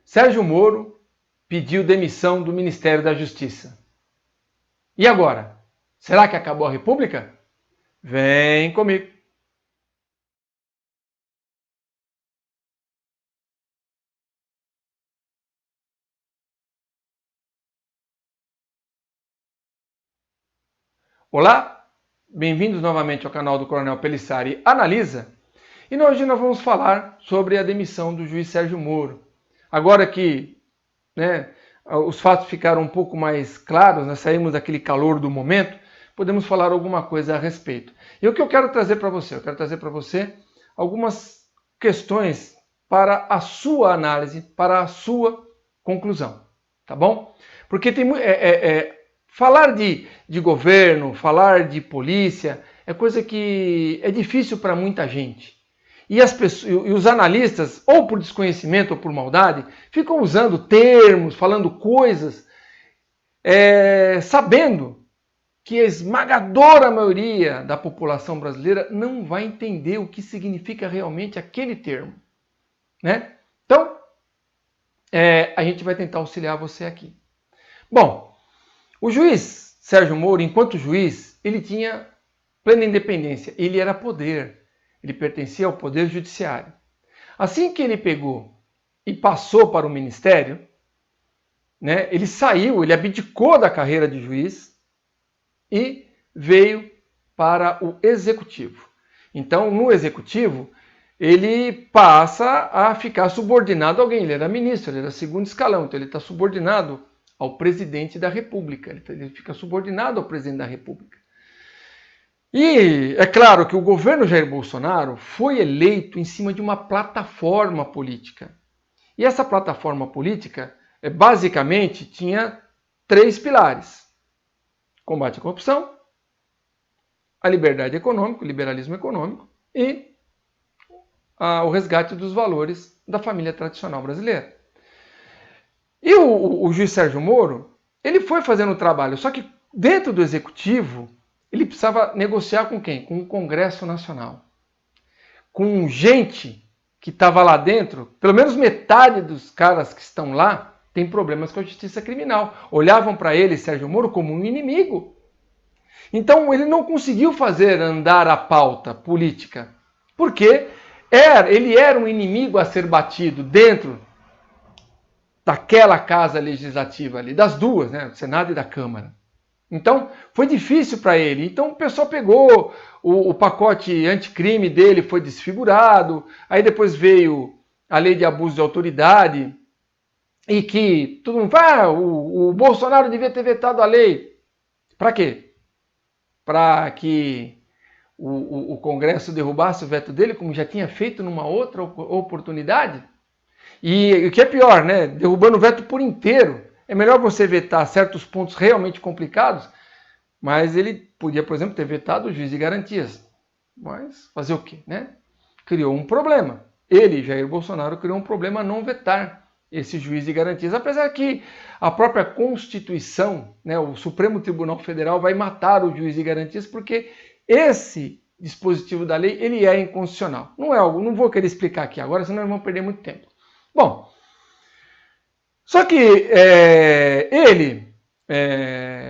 Sérgio Moro pediu demissão do Ministério da Justiça. E agora? Será que acabou a República? Vem comigo. Olá, bem-vindos novamente ao canal do Coronel Pelissari Analisa. E hoje nós vamos falar sobre a demissão do juiz Sérgio Moro. Agora que os fatos ficaram um pouco mais claros, nós saímos daquele calor do momento, podemos falar alguma coisa a respeito. E o que eu quero trazer para você? Eu quero trazer para você algumas questões para a sua análise, para a sua conclusão, tá bom? Porque tem falar de governo, falar de polícia, é coisa que é difícil para muita gente. E os analistas, ou por desconhecimento ou por maldade, ficam usando termos, falando coisas, sabendo que a esmagadora maioria da população brasileira não vai entender o que significa realmente aquele termo, né? Então, a gente vai tentar auxiliar você aqui. Bom, o juiz Sérgio Moro, enquanto juiz, ele tinha plena independência, ele era poder, ele pertencia ao poder judiciário. Assim que ele pegou e passou para o ministério, né, ele saiu, ele abdicou da carreira de juiz e veio para o executivo. Então, no executivo, ele passa a ficar subordinado a alguém. Ele era ministro, ele era segundo escalão, então ele está subordinado ao presidente da República. Ele fica subordinado ao presidente da República. E é claro que o governo Jair Bolsonaro foi eleito em cima de uma plataforma política. E essa plataforma política, basicamente, tinha 3 pilares: combate à corrupção, a liberdade econômica, o liberalismo econômico e o resgate dos valores da família tradicional brasileira. E o juiz Sérgio Moro, ele foi fazendo o trabalho, só que dentro do executivo, ele precisava negociar com quem? Com o Congresso Nacional. Com gente que estava lá dentro, pelo menos metade dos caras que estão lá tem problemas com a justiça criminal. Olhavam para ele, Sérgio Moro, como um inimigo. Então ele não conseguiu fazer andar a pauta política, porque ele era um inimigo a ser batido dentro daquela casa legislativa ali, das duas, né, do Senado e da Câmara. Então, foi difícil para ele. Então, o pessoal pegou o pacote anticrime dele, foi desfigurado. Aí depois veio a lei de abuso de autoridade e que todo mundo fala, o Bolsonaro devia ter vetado a lei. Para quê? Para que o Congresso derrubasse o veto dele, como já tinha feito numa outra oportunidade? E o que é pior, né? Derrubando o veto por inteiro. É melhor você vetar certos pontos realmente complicados, mas ele podia, por exemplo, ter vetado o juiz de garantias. Mas fazer o quê, né? Criou um problema. Ele, Jair Bolsonaro, criou um problema a não vetar esse juiz de garantias. Apesar que a própria Constituição, né, o Supremo Tribunal Federal vai matar o juiz de garantias porque esse dispositivo da lei ele é inconstitucional. Não é algo, não vou querer explicar aqui agora, senão nós vamos perder muito tempo. Bom, só que ele,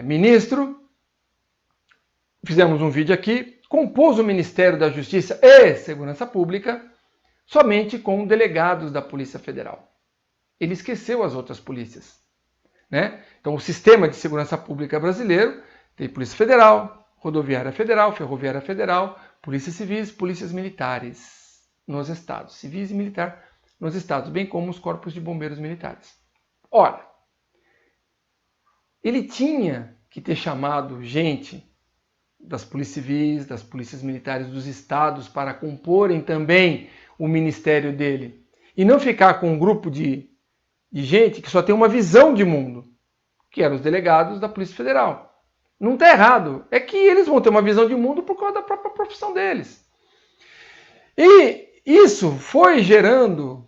ministro, fizemos um vídeo aqui, compôs o Ministério da Justiça e Segurança Pública somente com delegados da Polícia Federal. Ele esqueceu as outras polícias, né? Então, o sistema de segurança pública brasileiro tem Polícia Federal, Rodoviária Federal, Ferroviária Federal, Polícias Civis, Polícias Militares nos estados, civis e militar nos estados, bem como os corpos de bombeiros militares. Ora, ele tinha que ter chamado gente das polícias civis, das polícias militares dos estados para comporem também o ministério dele. E não ficar com um grupo de gente que só tem uma visão de mundo, que eram os delegados da Polícia Federal. Não está errado, é que eles vão ter uma visão de mundo por causa da própria profissão deles. E isso foi gerando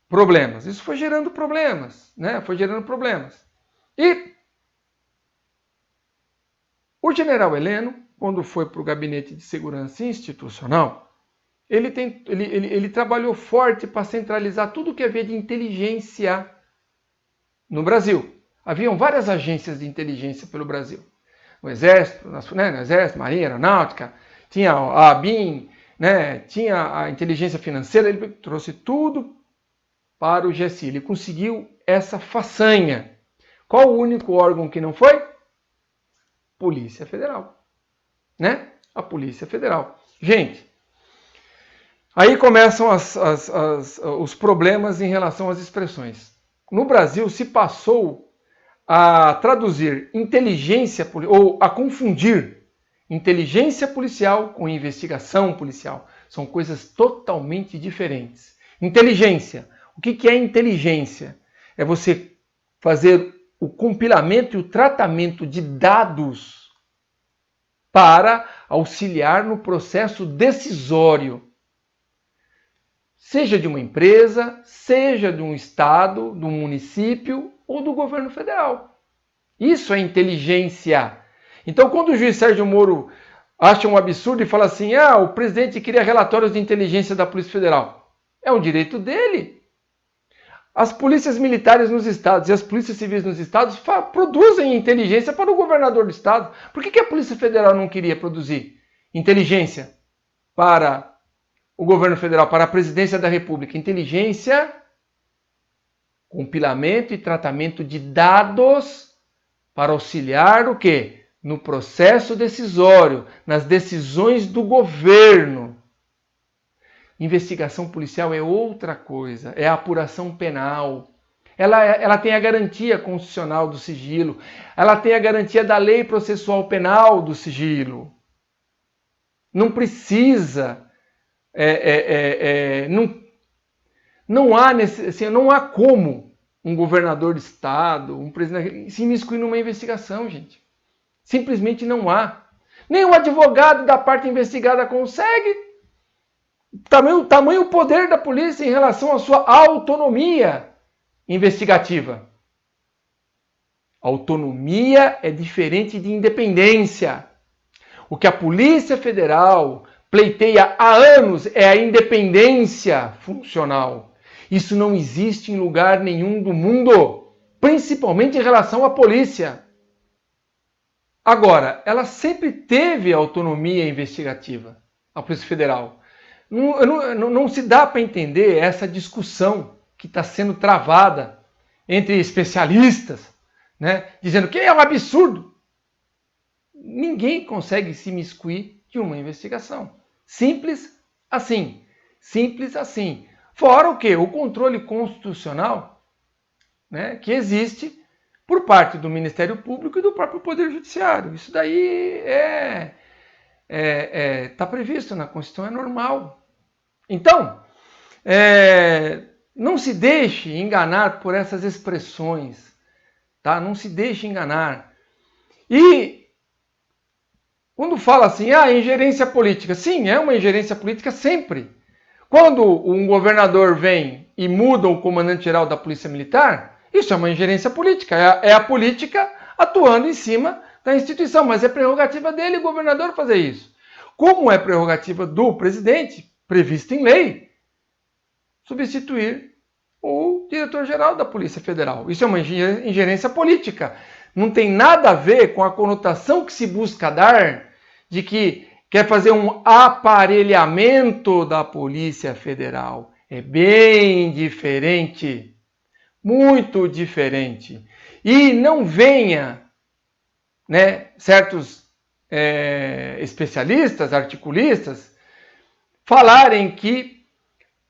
problemas. Isso foi gerando problemas, né? Foi gerando problemas. E o general Heleno, quando foi para o Gabinete de Segurança Institucional, ele trabalhou forte para centralizar tudo que havia de inteligência no Brasil. Haviam várias agências de inteligência pelo Brasil. O Exército, né, no Exército, Marinha, Aeronáutica, tinha a ABIN, né, tinha a inteligência financeira, ele trouxe tudo para o GSI. Ele conseguiu essa façanha. Qual o único órgão que não foi? Polícia Federal. Né? A Polícia Federal. Gente, aí começam os problemas em relação às expressões. No Brasil se passou a traduzir inteligência, ou a confundir inteligência policial com investigação policial. São coisas totalmente diferentes. Inteligência. O que é inteligência? É você fazer o compilamento e o tratamento de dados para auxiliar no processo decisório. Seja de uma empresa, seja de um estado, do município ou do governo federal. Isso é inteligência. Então, quando o juiz Sérgio Moro acha um absurdo e fala assim, o presidente queria relatórios de inteligência da Polícia Federal, é um direito dele. As polícias militares nos estados e as polícias civis nos estados produzem inteligência para o governador do estado. Por que a Polícia Federal não queria produzir inteligência para o governo federal, para a presidência da República? Inteligência, compilamento e tratamento de dados para auxiliar o quê? No processo decisório, nas decisões do governo. Investigação policial é outra coisa, é a apuração penal. Ela tem a garantia constitucional do sigilo, ela tem a garantia da lei processual penal do sigilo. Não precisa, não há como um governador de estado, um presidente, se imiscuir numa investigação, gente. Simplesmente não há. Nem o advogado da parte investigada consegue. Tamanho o poder da polícia em relação à sua autonomia investigativa. Autonomia é diferente de independência. O que a Polícia Federal pleiteia há anos é a independência funcional. Isso não existe em lugar nenhum do mundo, principalmente em relação à polícia. Agora, ela sempre teve autonomia investigativa, a Polícia Federal. Não se dá para entender essa discussão que está sendo travada entre especialistas, né, dizendo que é um absurdo. Ninguém consegue se imiscuir de uma investigação. Simples assim. Simples assim. Fora o quê? O controle constitucional, né, que existe por parte do Ministério Público e do próprio Poder Judiciário. Isso daí está previsto na Constituição, é normal. Então, não se deixe enganar por essas expressões, tá? Não se deixe enganar. E quando fala assim, ingerência política, sim, é uma ingerência política sempre. Quando um governador vem e muda o comandante-geral da Polícia Militar, isso é uma ingerência política, é a política atuando em cima da instituição, mas é prerrogativa dele, o governador, fazer isso. Como é prerrogativa do presidente, previsto em lei, substituir o diretor-geral da Polícia Federal. Isso é uma ingerência política. Não tem nada a ver com a conotação que se busca dar de que quer fazer um aparelhamento da Polícia Federal. É bem diferente. Muito diferente. E não venha, né, certos especialistas, articulistas, falarem que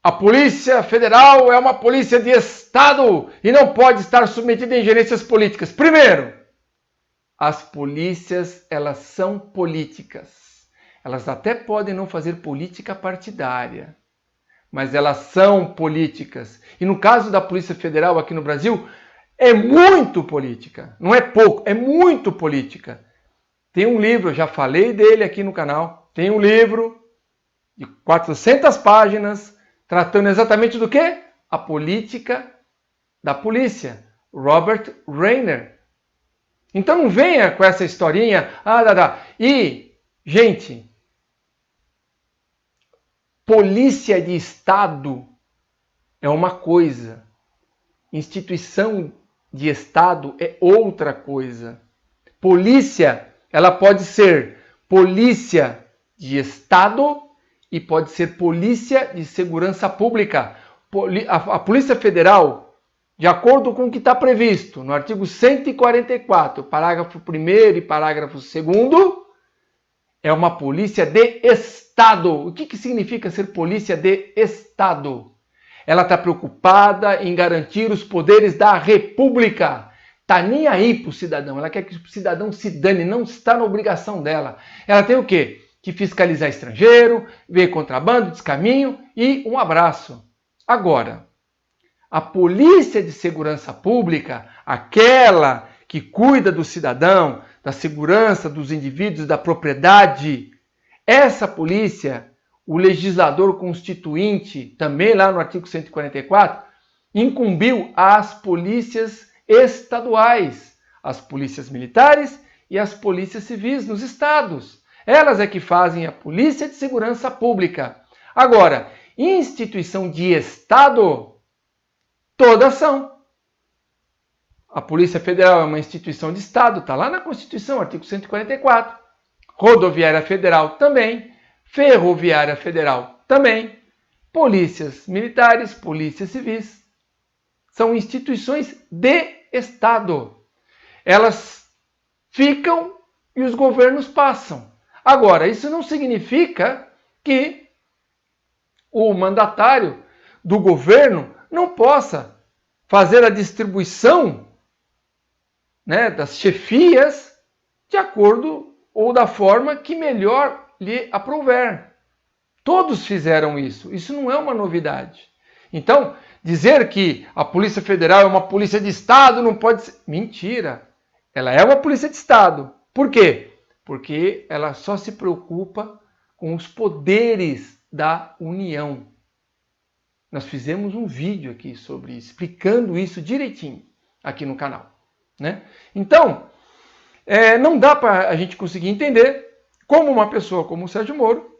a Polícia Federal é uma polícia de Estado e não pode estar submetida a ingerências políticas. Primeiro, as polícias, elas são políticas. Elas até podem não fazer política partidária, mas elas são políticas. E no caso da Polícia Federal aqui no Brasil, é muito política. Não é pouco, é muito política. Tem um livro, eu já falei dele aqui no canal, tem um livro de 400 páginas, tratando exatamente do quê? A política da polícia. Robert Reiner. Então não venha com essa historinha. E, gente, polícia de Estado é uma coisa. Instituição de Estado é outra coisa. Polícia, ela pode ser polícia de Estado e pode ser polícia de segurança pública. A Polícia Federal, de acordo com o que está previsto no artigo 144, parágrafo 1º e parágrafo 2º, é uma polícia de Estado. O que significa ser polícia de Estado? Ela está preocupada em garantir os poderes da República. Está nem aí para o cidadão. Ela quer que o cidadão se dane, não está na obrigação dela. Ela tem o quê? Que fiscalizar estrangeiro, ver contrabando, descaminho e um abraço. Agora, a Polícia de Segurança Pública, aquela que cuida do cidadão, da segurança dos indivíduos, da propriedade, essa polícia, o legislador constituinte, também lá no artigo 144, incumbiu às polícias estaduais, as polícias militares e as polícias civis nos estados. Elas é que fazem a Polícia de Segurança Pública. Agora, instituição de Estado, todas são. A Polícia Federal é uma instituição de Estado, está lá na Constituição, artigo 144. Rodoviária Federal também. Ferroviária Federal também. Polícias militares, polícias civis. São instituições de Estado. Elas ficam e os governos passam. Agora, isso não significa que o mandatário do governo não possa fazer a distribuição, né, das chefias de acordo ou da forma que melhor lhe aprouver. Todos fizeram isso. Isso não é uma novidade. Então, dizer que a Polícia Federal é uma polícia de Estado não pode ser... Mentira. Ela é uma polícia de Estado. Por quê? Porque ela só se preocupa com os poderes da União. Nós fizemos um vídeo aqui sobre isso, explicando isso direitinho aqui no canal, né? Então, não dá para a gente conseguir entender como uma pessoa como o Sérgio Moro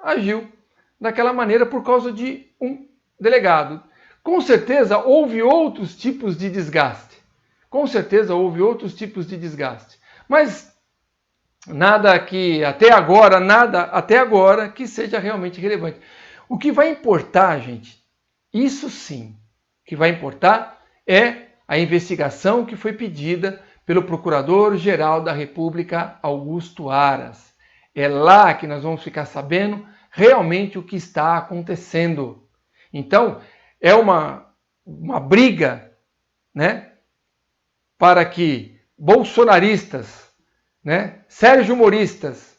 agiu daquela maneira por causa de um delegado. Com certeza houve outros tipos de desgaste. Com certeza houve outros tipos de desgaste. Mas nada até agora que seja realmente relevante. O que vai importar, gente, isso sim, o que vai importar é a investigação que foi pedida pelo Procurador-Geral da República, Augusto Aras. É lá que nós vamos ficar sabendo realmente o que está acontecendo. Então, é uma briga, né, para que bolsonaristas, né, sérgio-moristas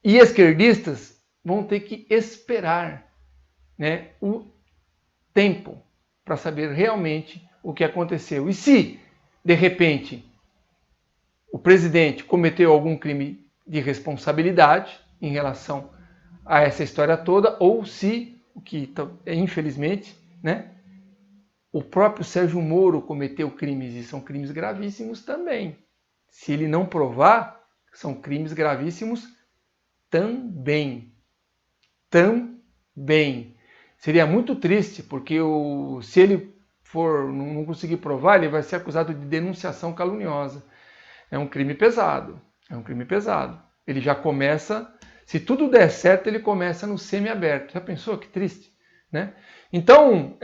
e esquerdistas vão ter que esperar, né, o tempo para saber realmente o que aconteceu. E se, de repente, o presidente cometeu algum crime de responsabilidade em relação a essa história toda, ou se, o que infelizmente, né, o próprio Sérgio Moro cometeu crimes, e são crimes gravíssimos também. Se ele não provar, são crimes gravíssimos também. Também. Seria muito triste, porque se ele não conseguir provar, ele vai ser acusado de denunciação caluniosa. É um crime pesado. É um crime pesado. Ele já começa, se tudo der certo, ele começa no semiaberto. Já pensou? Que triste, né? Então,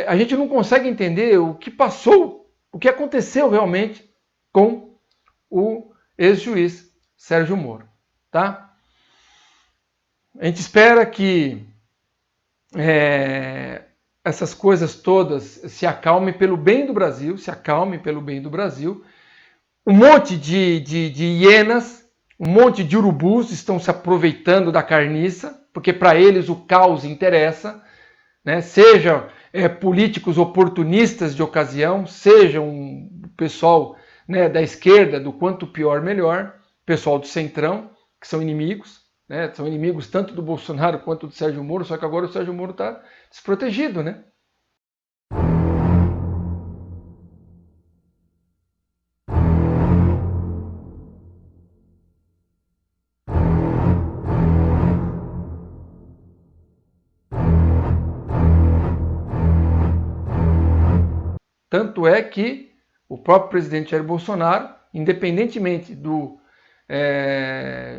a gente não consegue entender o que passou, o que aconteceu realmente com o ex-juiz Sérgio Moro, tá? A gente espera que essas coisas todas se acalmem pelo bem do Brasil, Um monte de hienas, um monte de urubus estão se aproveitando da carniça, porque para eles o caos interessa, né? Sejam políticos oportunistas de ocasião, sejam o pessoal, né, da esquerda, do quanto pior melhor, pessoal do centrão, que são inimigos, né? São inimigos tanto do Bolsonaro quanto do Sérgio Moro, só que agora o Sérgio Moro está desprotegido, né? Tanto é que o próprio presidente Jair Bolsonaro, independentemente do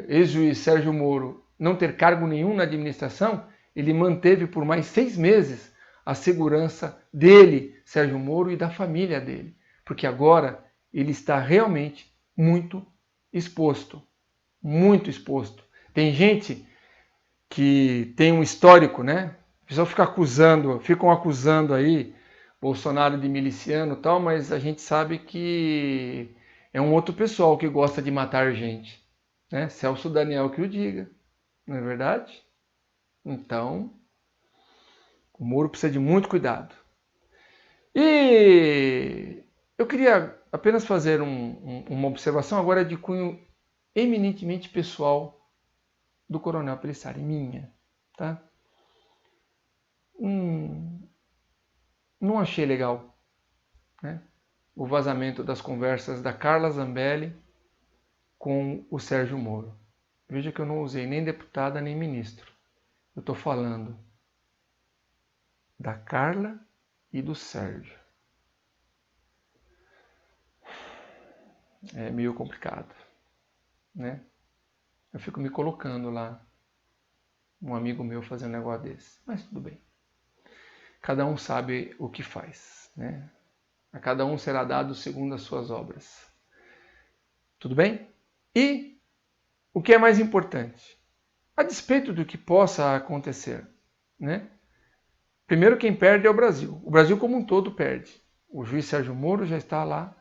ex-juiz Sérgio Moro não ter cargo nenhum na administração, ele manteve por mais 6 meses a segurança dele, Sérgio Moro, e da família dele. Porque agora ele está realmente muito exposto. Muito exposto. Tem gente que tem um histórico, né? O pessoal ficam acusando aí Bolsonaro de miliciano e tal, mas a gente sabe que é um outro pessoal que gosta de matar gente, né? Celso Daniel que o diga, não é verdade? Então, o Moro precisa de muito cuidado. E eu queria apenas fazer uma observação agora de cunho eminentemente pessoal do Coronel Pelissari, minha, tá? Não achei legal, né? O vazamento das conversas da Carla Zambelli com o Sérgio Moro. Veja que eu não usei nem deputada nem ministro. Eu estou falando da Carla e do Sérgio. É meio complicado, né? Eu fico me colocando lá, um amigo meu fazendo um negócio desse. Mas tudo bem. Cada um sabe o que faz, né? A cada um será dado segundo as suas obras. Tudo bem? E o que é mais importante? A despeito do que possa acontecer, né? Primeiro quem perde é o Brasil. O Brasil como um todo perde. O juiz Sérgio Moro já está lá,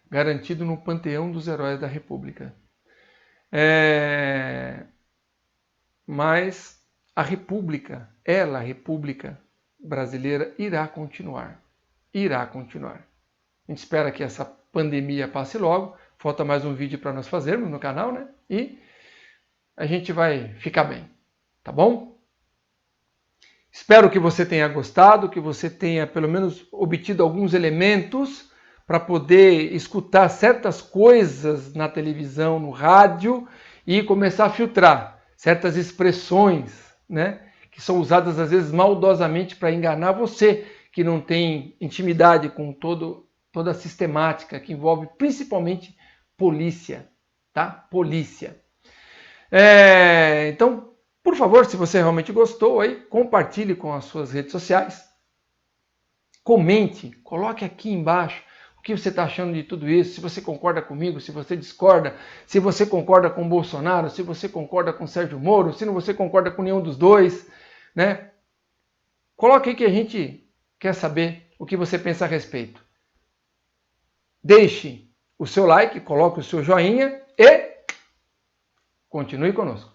garantido no panteão dos heróis da República. Mas a República, a República brasileira, irá continuar. Irá continuar. A gente espera que essa pandemia passe logo. Falta mais um vídeo para nós fazermos no canal, né? E a gente vai ficar bem, tá bom? Espero que você tenha gostado, que você tenha pelo menos obtido alguns elementos para poder escutar certas coisas na televisão, no rádio e começar a filtrar certas expressões, né, que são usadas às vezes maldosamente para enganar você que não tem intimidade com toda a sistemática que envolve principalmente polícia, tá? Polícia. Então, por favor, se você realmente gostou, aí, compartilhe com as suas redes sociais. Comente, coloque aqui embaixo o que você está achando de tudo isso, se você concorda comigo, se você discorda, se você concorda com o Bolsonaro, se você concorda com o Sérgio Moro, se não você concorda com nenhum dos dois, né? Coloque aí que a gente quer saber o que você pensa a respeito. Deixe o seu like, coloque o seu joinha e continue conosco.